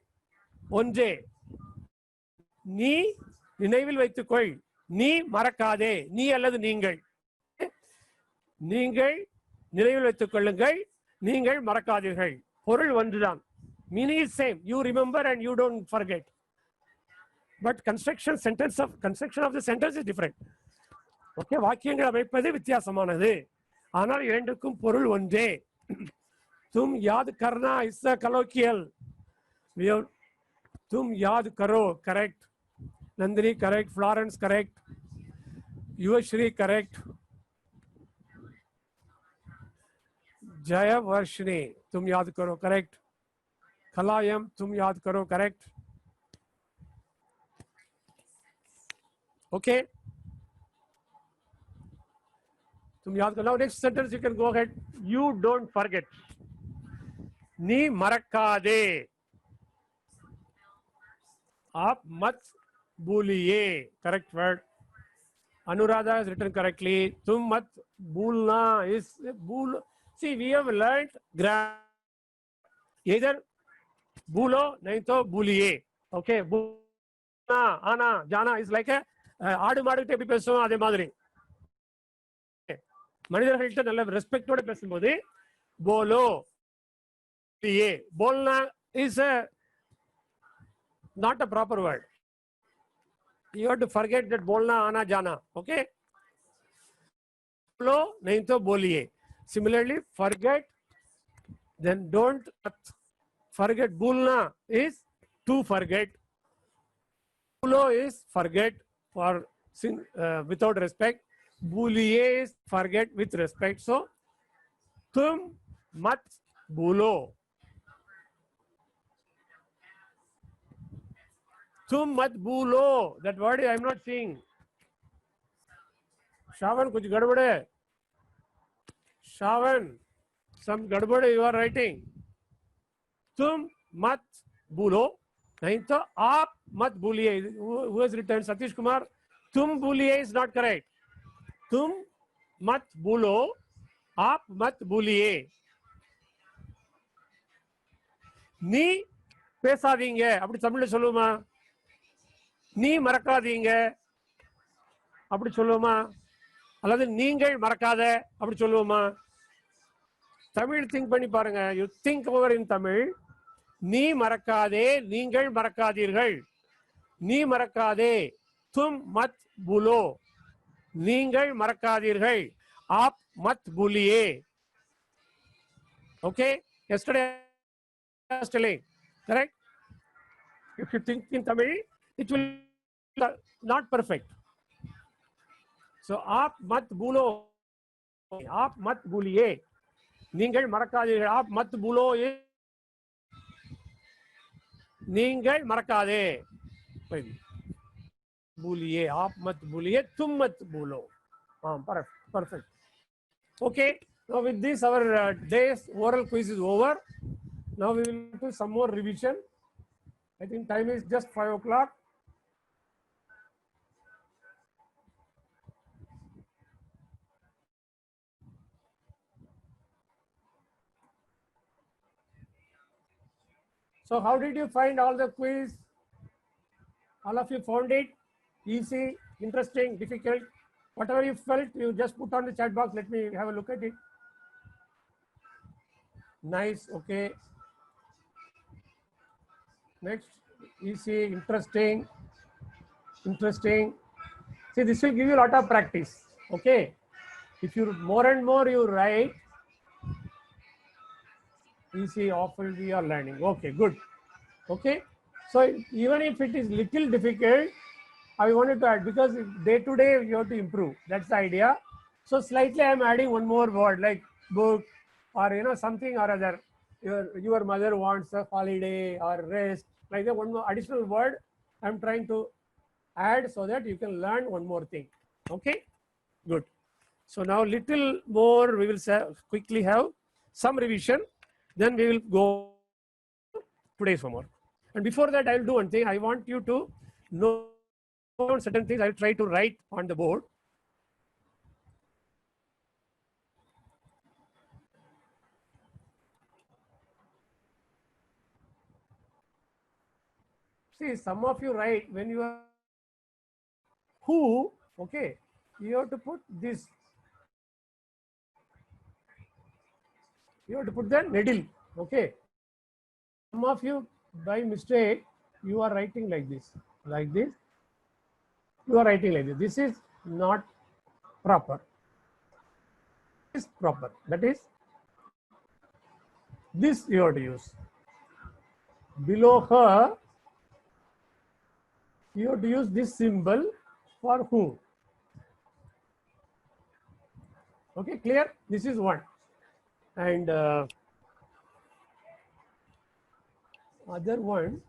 ஒன்றே. நீ நினைவில் வைத்துக்கொள், நீ மறக்காதே. நீ அல்லது நீங்கள். நீங்கள் நினைவில் வைத்துக் கொள்ளுங்கள், நீங்கள் மறக்காதீர்கள். பொருள் ஒன்றுதான். Meaning is same. You remember and you don't forget. But construction of the sentence is different. Okay, வாக்கியங்கள் அமைப்பது வித்தியாசமானது, ஆனால் இரண்டுக்கும் பொருள் ஒன்றே. तुम याद करना इस कलोकियल. तुम याद करो, correct. Nandini correct, Florence correct, Yuvashri correct, Jayavarshini तुम याद करो, करेक्ट. खलायम तुम याद करो, करेक्ट. ओके, तुम याद करो. Now next sentence you can go ahead. You don't forget. नी मरक्कादे. आप मत भूलिए, correct word. Anuradha has written correctly. तुम मत भूलना is भूल. See, we have learnt grammar. Either भूलो नहीं तो भूलिए. Okay, भूलना, आना, जाना is like a ஆடு மாடுகிட்ட எப்படி பேசுவோம் அதே மாதிரி. மனிதர்கள்ட்ட நல்ல ரெஸ்பெக்டோட பேசும்போது போலோ, बोलना is a not a proper word. You have to forget that बोलना, आना, जाना. Okay, बोलो नहीं तो बोलिए. Similarly, forget, then don't forget. भूलना is to forget. बोलो is forget for without respect. भूलिए is forget with respect. So तुम मत भूलो. तुम मत भूलो. That word I am not seeing. Shavan, कुछ गड़बड़ है. Shavan, some गड़बड़ you are writing. तुम मत भूलो नहीं तो आप मत भूलिए. Who has written? Satish Kumar. तुम भूलिए is not correct. तुम मत भूलो, आप मत भूलिए. நீ பேசாதீங்க அப்படி தமிழ்ல சொல்லுமா? நீ மறக்காதீங்க அப்படி சொல்லுவோமா? அல்லது நீங்கள் மறக்காத அப்படி சொல்லுவோமா? தமிழ் திங்க் பண்ணி பாருங்க. யூ திங்க் ஓவர் இன் தமிழ். நீ மறக்காதே, நீங்கள் மறக்காதீர்கள். நீ மறக்காதே, तुम मत भूलो. நீங்கள் மறக்காதீர்கள், आप मत भूलिए. Okay, yesterday I was telling, correct? If you think in Tamil, it will not perfect. So आप मत भूलो, आप मत भूलिए. நீங்கள் மறக்காதீர்கள், आप मत भूलो. நீங்கள் மறக்காதே, भूलिए, आप मत भूलिए, तुम मत भूलो. Perfect. Okay, now with this our day's oral quiz is over. Now we will do some more revision. I think time is just 5 o'clock. So how did you find all the quiz? All of you found it easy, interesting, difficult? Whatever you felt, you just put on the chat box. Let me have a look at it. Nice, okay. Next, easy, interesting. See, this will give you a lot of practice. Okay. If you more and more you write, easy, awful, we are learning. Okay, good. Okay, so even if it is little difficult, I wanted to add, because day to day you have to improve. That's the idea. So slightly I am adding one more word like book, or something or other. Your mother wants a holiday or rest, like that. One more additional word I am trying to add so that you can learn one more thing. Okay, good. So now little more we will quickly have some revision, then we will go today's homework. And before that, I will do one thing. I want you to know certain things. I will try to write on the board. See, some of you write when you are who, okay, you have to put this. You have to put the needle, okay. Some of you, by mistake, you are writing like this, like this. You are writing like this. This is not proper. This is proper. That is, this you have to use. Below her, you have to use this symbol for who. Okay, clear? This is one. And other one,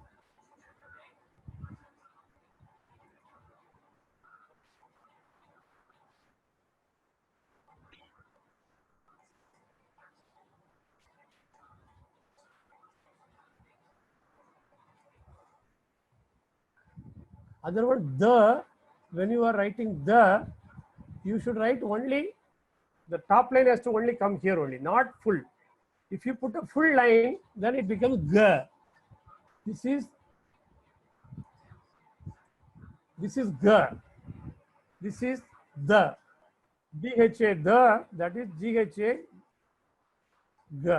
the, when you are writing the, you should write only, the top line has to only come here only, not full. If you put a full line, then it becomes g. This is g. This is the. DHA the, that is GHA g.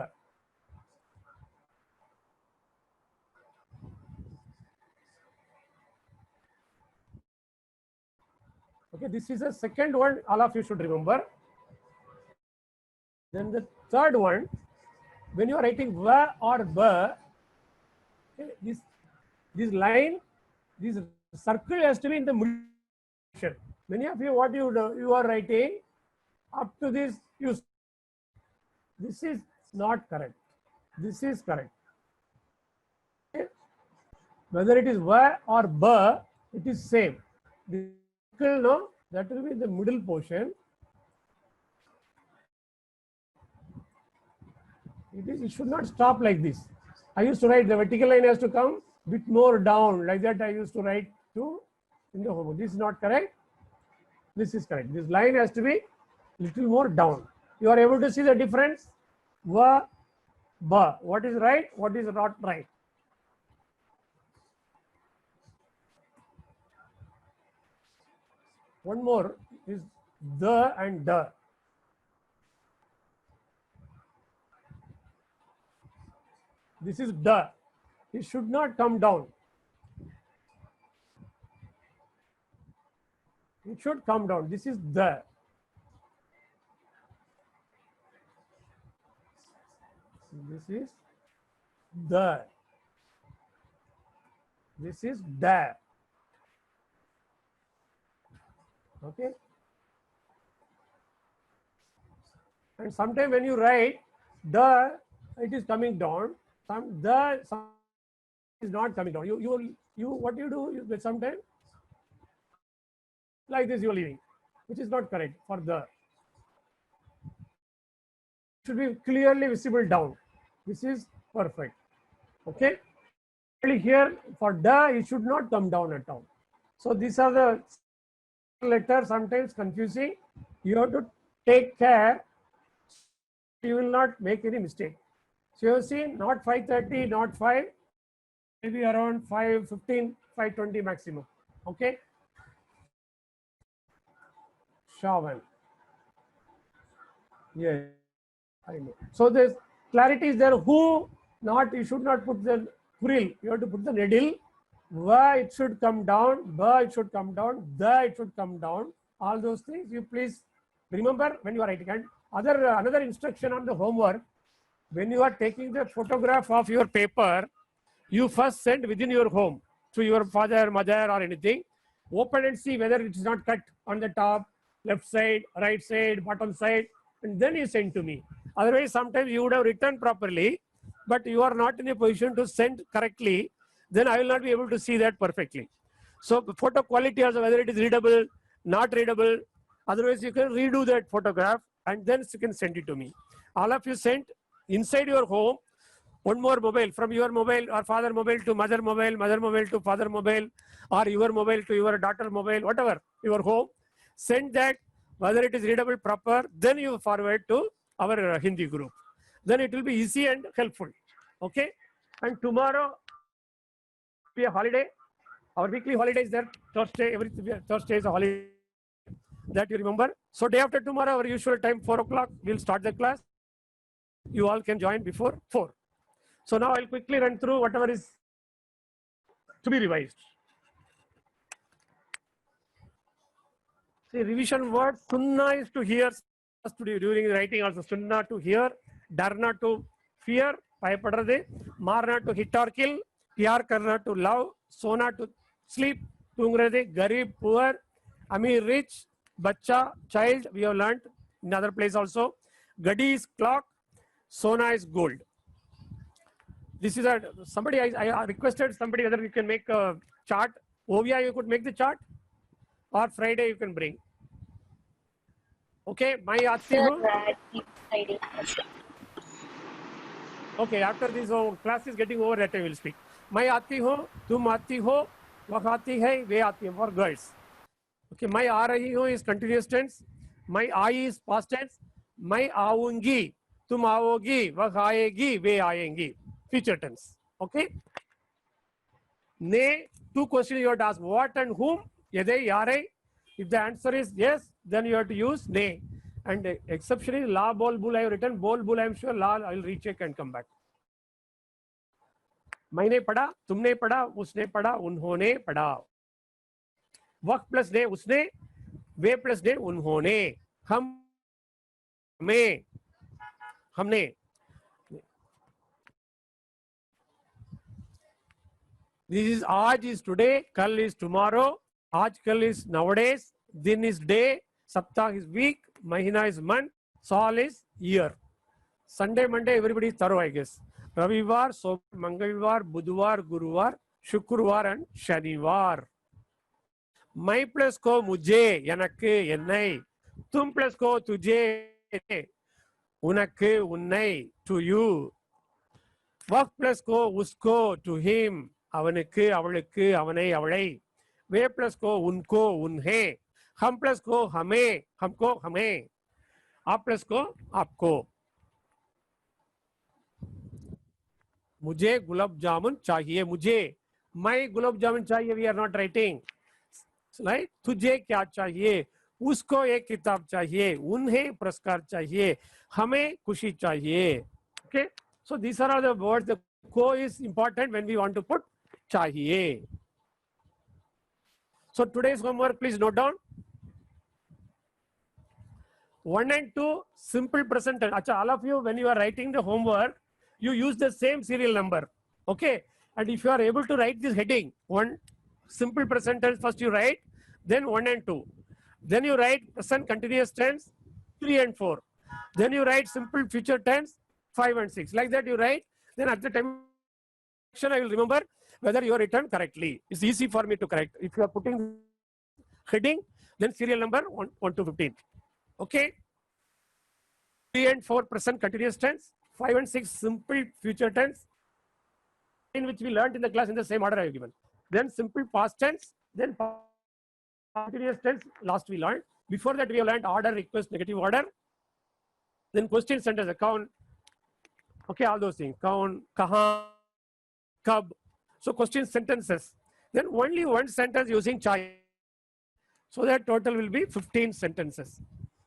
Okay, this is the second one, all of you should remember. Then the third one, when you are writing va or ba, okay, this line, this circle has to be in the middle. Many of you, what you do, you are writing up to this, this is not correct. This is correct. Okay? Whether it is va or ba, it is same. The circle, no, that will be the middle portion. It should not stop like this. I used to write the vertical line has to come bit more down, like that I used to write to in the homework. This is not correct. This is correct. This line has to be little more down. You are able to see the difference? Va, ba. What is right? What is not right? One more is the and the. This is the. It should not come down. It should come down. This is the. This is the. This is the. Okay. And sometimes when you write the, it is coming down. Some is not coming down. You what you do is sometimes like this you are leaving, which is not correct. For the, should be clearly visible down. This is perfect. Okay. Here for the, it should not come down at all. So these are the letters, sometimes confusing. You have to take care. You will not make any mistake. So you have seen not 5:30, not 5, maybe around 5:15, 5:20 maximum. Okay. Shovel. Yeah, I know. So this clarity is there. Who, not, you should not put the frill. You have to put the needle. Va, it should come down. Ba, it should come down. The, it should come down. All those things you please remember when you are writing. And another instruction on the homework. when you are taking the photograph of your paper, you first send within your home to your father, mother, or anything. Open and see whether it is not cut on the top, left side, right side, bottom side, and then you send to me. Otherwise, sometimes you would have written properly, but you are not in a position to send correctly. Then I will not be able to see that perfectly. So photo quality also, whether it is readable, not readable. Otherwise, you can redo that photograph and then you can send it to me. All of you sent inside your home one more mobile, from your mobile or father mobile to mother mobile to father mobile, or your mobile to your daughter mobile, whatever, your home. Send that, whether it is readable proper, then you forward to our Hindi group. Then it will be easy and helpful. Okay? And tomorrow be a holiday. Our weekly holiday is there. Thursday, every Thursday is a holiday. That you remember. So day after tomorrow, our usual time, 4 o'clock, we'll start the class. You all can join before 4. So now I'll quickly run through whatever is to be revised. See, revision word, sunna is to hear, during writing also, sunna to hear, darna to fear, payapadrade, marna to hit or kill, pyar karna to love, sona to sleep, tungrade, garib, poor, amir rich, bacha, child, we have learnt in other place also. Gadi is clock, sona is gold. This is a, somebody, I requested somebody whether you can make a chart. Ovia, you could make the chart, or Friday you can bring. Okay, my aati hu. Friday. Okay, after this class is getting over, that I will speak. मैं आती हूँ, तुम आती हो, वह आती है, वे आती हैं, for girls. Okay, मैं आ रही हूँ is continuous tense. मैं आई is past tense. मैं आऊंगी, तुम आओगी, वह आएगी, वे आएंगी. Future tense. Okay. Ne, 2 questions you have to ask. What and whom? Yade, yare. If the answer is yes, then you have to use ne. And exception is la, bol, bul. I have written bol, bul. I am sure la. I will recheck and come back. मैंने पढ़ा, तुमने पढ़ा, उसने पढ़ा, उन्होंने पढ़ा. वह plus ने, उसने, वे प्लस ने, उन्होंने, हम, में, हमने. This is aaj is today, kal is tomorrow, aaj kal is nowadays, din is day, saptah is week, mahina is month, saal is year. Sunday, Monday, everybody is thorough, I guess. Ravivar, Mangalvar, Budhvar, Guruvar, Shukrvar and Shanivar. My plus ko mujhe, yanake, yanai. Tum plus ko tujhe, unake, unnai, to you. Vak plus ko usko, to him. அவனுக்கு அவளுக்கு அவனை அவளை. Way plus को उनको उन्हें. हम plus को हमें हमको हमें. आप प्लस को आपको. मुझे गुलाब जामुन चाहिए. मुझे, मैं गुलाब जामुन चाहिए. We are not writing. Right? तुझे क्या चाहिए? उसको एक किताब चाहिए. उन्हें पुरस्कार चाहिए. हमें खुशी चाहिए. Okay? So these are the words. The को is important when we want to put चाहिए. So today's homework, please note down. 1 and 2, simple present tense. Achha, all of you, when you are writing the homework, you use the same serial number. Okay? And if you are able to write this heading, 1, simple present tense, first you write, then 1 and 2. Then you write present continuous tense, 3 and 4. Then you write simple future tense, 5 and 6. Like that you write. Then at the time, I will remember whether you are written correctly. It's easy for me to correct. If you are putting heading, then serial number 1 to 15. Okay? 3 and 4 present continuous tense, 5 and 6 simple future tense, in which we learned in the class in the same order I have given. Then simple past tense, then continuous tense, last we learned. Before that we have learned order, request, negative order. Then question sentence, account. Okay, all those things. Kaun, kahan, kab. So question sentences. Then only one sentence using chai. So that total will be 15 sentences.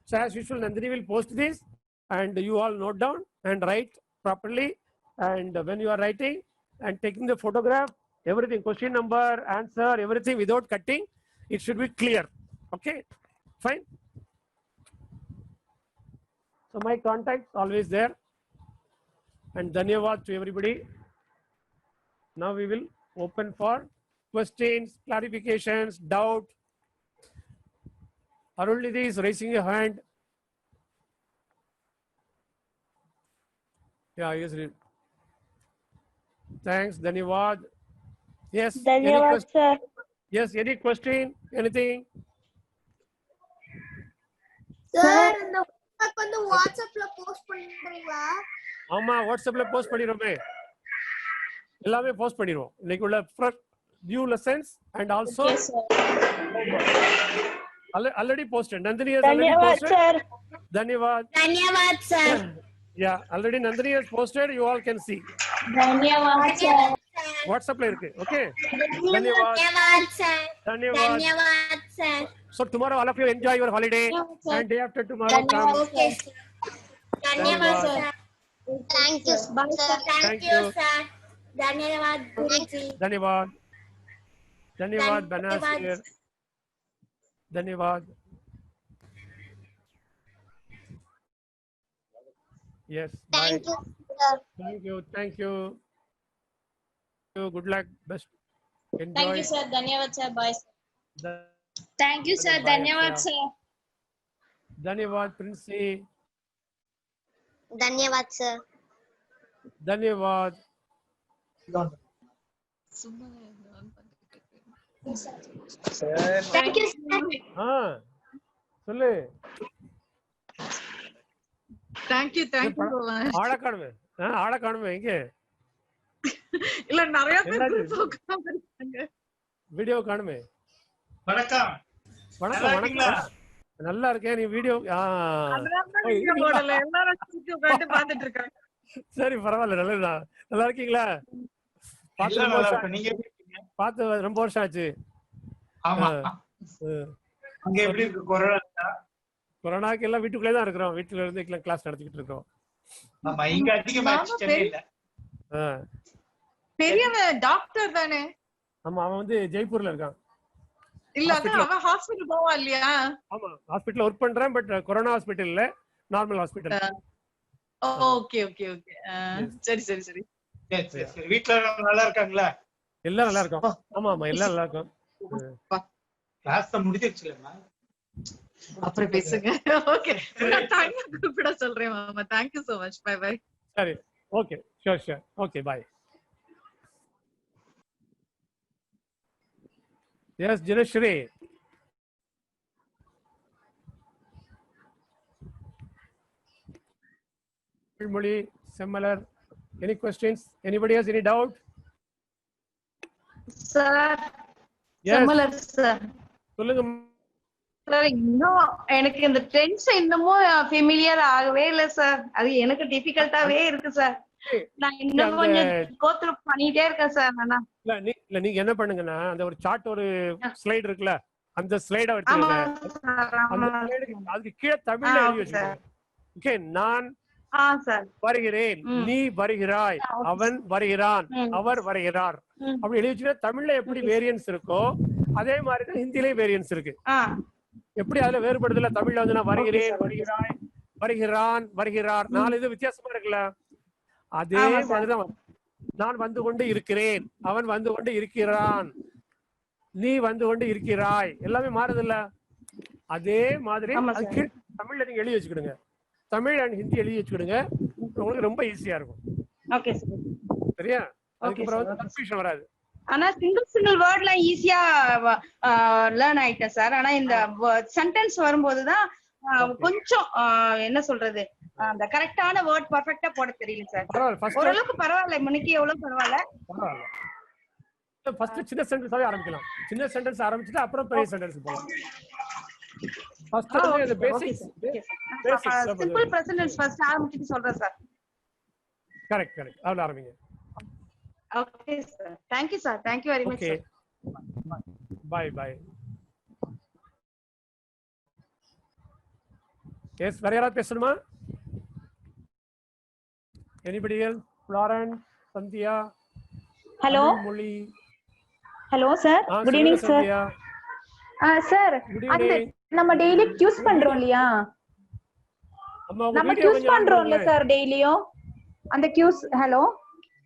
So as usual, Nandini will post this and you all note down and write properly. And when you are writing and taking the photograph, everything, question number, answer, everything without cutting, it should be clear. Okay, fine. So my contact always there. and dhanyavad to everybody. Now we will open for questions, clarifications, doubt. Arulnidhi is raising a hand. Yeah, yes. Thanks, dhanyavad. Yes. Dhanyavad, sir. Yes, any question? Anything? Sir இந்த வந்து வாட்ஸ்அப்ல post பண்றீங்களா? ஆமா, வாட்ஸ்அப்ல post பண்ணிரோமே. எல்லாமே post பண்ணிரோம். இன்னைக்கு உள்ள new lessons and also Yes, sir. already posted. Nandini has already Dhanyavad, posted. sir. Dhanyavad. ధన్యవాద్ sir. Yeah, already Nandini has posted. You all can see. Dhanyavad, sir. WhatsApp la irukku. Okay. Dhanyavad. ధన్యవాద్ sir. Dhanyavad. ధన్యవాద్ sir. So tomorrow all of you enjoy your holiday and day after tomorrow come. Okay sir. ధన్యవాద్ Dhanyavad. సార్. Thank you sir. Thank thank you. You sir. ధన్యవాద్ Guruji. Dhanyavad. Dhanyavad Banas Dhanyavad. here. Dhanyavad. Yes. Bye. Thank you sir. Thank you. Thank you. Good luck. Best. Enjoy. Thank you, sir. Dhanyavad, sir. Bye, sir. The- Thank you, sir. Bye, Dhanyavad, sir. sir. Dhanyavad, Princey. ధన్యవాద్ sir. Dhanyavad. Thank you sir. சொல்லு. Thank you ஆளை காணுமே. ஆளை காணுமே எங்க? இல்ல நிறைய பேர் என்னது? உட்கார்ந்து இருக்காங்க. வீடியோ காணுமே. வணக்கம். வணக்கம் வணக்கம். நல்லா இருக்கேன். நீ வீடியோ அதனால தான் வீடியோ போடல. எல்லாரும் சுத்தி உட்கார்ந்து பார்த்துட்டு இருக்காங்க. சரி பரவாயில்ல. நல்லதுதான். நல்லா இருக்கீங்களா? பார்த்து எல்லாம் ரொம்ப நல்லா வருஷம் இருக்கு. நீங்க எப்படி இருக்கீங்க? பார்த்து ரொம்ப வருஷம் ஆச்சு. ஆமா. அஹ், அங்க எப்படி இருக்கு கொரோனா? கொரோனாக்கு எல்லாம் வீட்டுக்குள்ளே தான் இருக்கிறோம். வீட்டுல இருந்து கிளாஸ் நடத்திக்கிட்டு இருக்கோம். ஆமா, இங்க அதிகமாச்சு சென்னையில. அஹ், பெரியவன் டாக்டர் தானே? ஆமா, அவன் வந்து ஜெய்ப்பூர்ல இருக்கான். இல்ல அதான் அவன் ஹாஸ்பிடல் போவா இல்லையா? ஆமா, ஹாஸ்பிட்டல்ல ஒர்க் பண்றேன். பட் கொரோனா ஹாஸ்பிட்டல் இல்ல, normal hospital. Okay okay okay. சரி சரி சரி. சரி சரி சரி. வீட்ல எல்லாரும் நல்லா இருக்காங்களா? எல்லாம் நல்லா இருக்கும். ஆமா ஆமா, எல்லாம் நல்லா இருக்கும். கிளாஸ் முடிஞ்சிருச்சுலமா? அப்புறம் பேசுங்க. ஓகே. நான் தனியா கூப்பிட சொல்றேன் மாமா. Thank you so much. Bye bye. சரி, okay, sure. Okay, bye. Yes, Jinashri. Moli, similar. Any questions? Anybody has any doubt? Sir. Yes. Similar, sir. சொல்லுங்க. சார் இன்னும் எனக்கு இந்த ட்ரெண்ட்ஸ் இன்னமும் ஃபெமிலியர் ஆகவே இல்ல சார். அது எனக்கு டிஃபிகல்ட்டாவே இருக்கு சார். நான் இன்னும் கொஞ்சம் கோத்ரூ பண்ணிட்டே இருக்கேன் சார். ஆனா இல்ல நீங்க என்ன பண்ணுங்கன்னா, அந்த ஒரு சார்ட், ஒரு ஸ்லைடு இருக்குல்ல, அந்த ஸ்லைட ஆமா எடுத்துக்கோங்க. சார். அந்த ஆமா ஸ்லைடுக்கு அதுக்கு கீழே தமிழ்ல எழுதி வச்சுக்கோங்க. ஓகே, நான் சார். வருகிறேன், நீ வருகிறாய், அவன் வருகிறான், அவர் வருகிறார், அப்படி எழுதி வச்சுக்கிட்டா தமிழ்ல எப்படி வேரியன்ஸ் இருக்கோ அதே மாதிரி தான் ஹிந்திலயும் வேரியன்ஸ் இருக்கு. எப்படி அதுல வேறுபடுதுல? தமிழ்ல வந்து நான் வருகிறேன், வருகிறாய், வருகிறான், வருகிறார், 4 இது வித்தியாசமா இருக்குல்ல. அதே மாதிரிதான் நான் வந்து கொண்டு இருக்கிறேன், அவன் வந்து கொண்டு இருக்கிறான், நீ வந்து கொண்டு இருக்கிறாய், எல்லாமே மாறுதுல்ல. அதே மாதிரி தமிழ்ல நீங்க எழுதி வச்சுக்கிடுங்க. தமிழ் அண்ட் ஹிந்தி எழுதி வச்சுக்கிடுங்க. உங்களுக்கு ரொம்ப ஈஸியா இருக்கும். Okay sir. சரியா? அதுக்கப்புறம் வந்து கன்ஃபியூஷன் வராது. ஆனா சிங்கிள் வேர்ட்லாம் ஈஸியா லேர்ன் ஆயிட்டேன் சார். ஆனா இந்த சென்டென்ஸ் வரும்போதுதான் கொஞ்சம் என்ன சொல்றது, அந்த கரெக்டான வேர்ட் பர்ஃபெக்ட்டா போட தெரியல சார். ஓரளவுக்கு பரவாயில்ல, முன்னைக்கு எவ்வளவு பரவாயில்ல. ஃபர்ஸ்ட் சின்ன சென்டென்ஸாவே ஆரம்பிக்கலாம். சின்ன சென்டென்ஸ் ஆரம்பிச்சுட்டு அப்புறம் பெரிய சென்டென்ஸ் போலாம். ஃபர்ஸ்ட் வந்து இந்த basics simple present tense first ஆரம்பிச்சிட்டு சொல்றேன் சார். கரெக்ட். அவ்வளவு ஆரம்பிங்க. Okay sir. Thank you sir. Thank you very much sir. Bye. Yes, வேற யாராவது பேசணுமா? Anybody else? Florence, Sandhya. Hello. Moli. Hello sir. Good evening sir. Sir, அந்த நம்ம daily use பண்றோம் இல்லையா? நம்ம யூஸ் பண்றோம்ல சார் டெய்லியும். அந்த கியூஸ் ஹலோ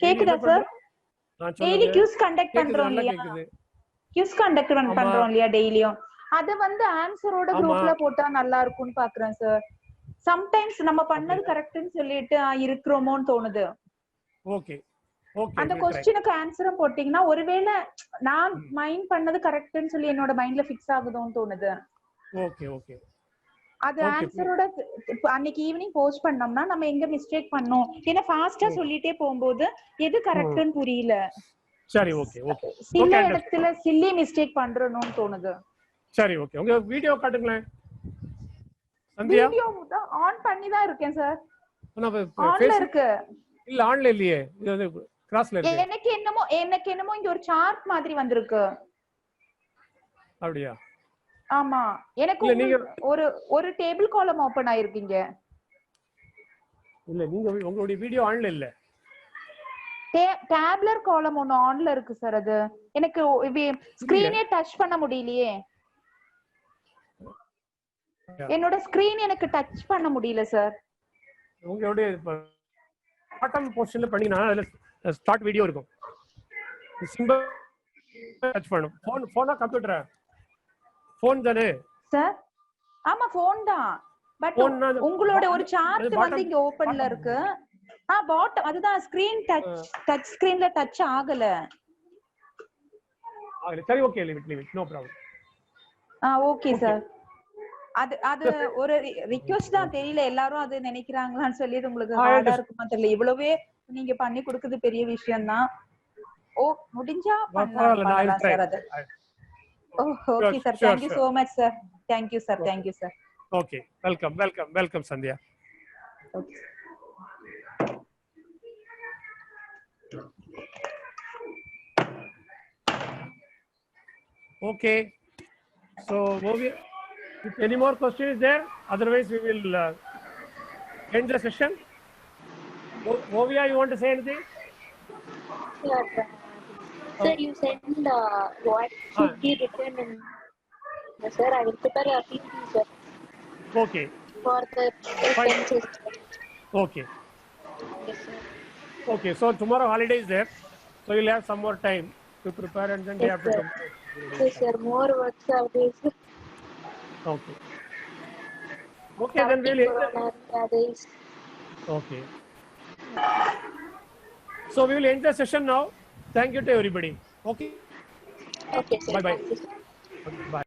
கேக்குதா சார் டெய்லி கியூஸ் கண்டக்ட் கேக்குது, பண்றோம் நல்லா இல்லையா கேக்குது. கியூஸ் கண்டக்ட் பண்றோம் இல்லையா டெய்லியும் அது வந்து ஆன்சரோட ஆமா. குரூப்ல போட்டா நல்லா இருக்கும்னு பாக்குறேன் சார் சம்டைம்ஸ் நம்ம பண்ணது கரெக்ட்னு சொல்லிட்டு இருக்கிறோமோன்னு தோணுது ஓகே ஓகே அந்த கொஸ்டினுக்கு ஆன்சரும் போட்டீங்கன்னா ஒருவேளை நான் மைண்ட் பண்ணது கரெக்ட்னு சொல்லி என்னோட மைண்ட்ல ஃபிக்ஸ் ஆகுதோன்னு தோணுது ஓகே ஓகே அது Okay, ஆன்சரோட அன்னைக்கு ஈவினிங் போஸ்ட் பண்ணோம்னா நம்ம எங்க மிஸ்டேக் பண்ணோம் ஏன்னா ஃபாஸ்டா சொல்லிட்டே போகும்போது எது கரெக்ட்னு புரியல சரி ஓகே ஓகே சில ஓகே இடத்துல சில்லி மிஸ்டேக் பண்றணும்னு தோணுது சரி ஓகே உங்க வீடியோ காட்டுங்களேன் சந்தியா வீடியோ தான் ஆன் பண்ணி தான் இருக்கேன் சார் ஆனா ஆன்ல இருக்கு இல்ல ஆன்ல இல்லையே இது வந்து கிராஸ்ல இருக்கு எனக்கு என்னமோ இங்க ஒரு சார்ட் மாதிரி வந்திருக்கு அப்படியா ஆமா எனக்கு இல்ல, நீங்க- ஒரு ஒரு டேபிள் காலம் ஓபன் ஆயிருக்கீங்க இல்ல நீங்க உங்களுடைய வீடியோ ஆன்ல இல்ல டேப்லர் காலம் ஒன்னு ஆன்ல இருக்கு சார் அது எனக்கு ஸ்கிரீனே டச் பண்ண முடியலையே என்னோட ஸ்கிரீன் எனக்கு டச் பண்ண முடியல சார் உங்களுடைய பாட்டம் போர்ஷன்ல பண்ணீங்கன்னா அதுல ஸ்டார்ட் வீடியோ இருக்கும் சிம்பிள் டச் பண்ணும் போனா கம்ப்யூட்டரா போன் தானே சார் ஆமா போன் தான் பட் Phone னா அது உங்களோட ஒரு அது சார்ட் bottom- வந்து இங்க ஓபன்ல இருக்கு பாட்டம் அதுதான் ஸ்கிரீன் டச் ஸ்கிரீன்ல டச் ஆகல சரி okay leave it no problem okay sir அது அது ஒரு ரிக்வெஸ்ட் தான் தெரியல எல்லாரும் அது நினைக்கிறாங்களான்னு சொல்லி உங்களுக்கு ஹார்டா இருக்குமா தெரியல இவ்வளவே நீங்க பண்ணி கொடுக்கிறது பெரிய விஷயம் தான் முடிஞ்சா பண்ணலாம் சார் அது okay sir thank you so much sir thank you sir okay welcome Sandhya okay okay so if any more question is there otherwise we will end the session. Ovia, you want to say anything? Sir, sir, you send what should be written in. Sir, I will prepare a PPT, sir. Okay. For the sentences. Okay. Yes, sir. Okay, so tomorrow holiday is there, so you'll have some more time to prepare and then day Yes, after. sir. Yes, sir. More works are there, sir. Okay. Okay, then we'll. Days. Okay. So we will end the session now. Thank you to everybody. Okay. Okay, sir. Bye bye. Thank you, sir. Okay, bye.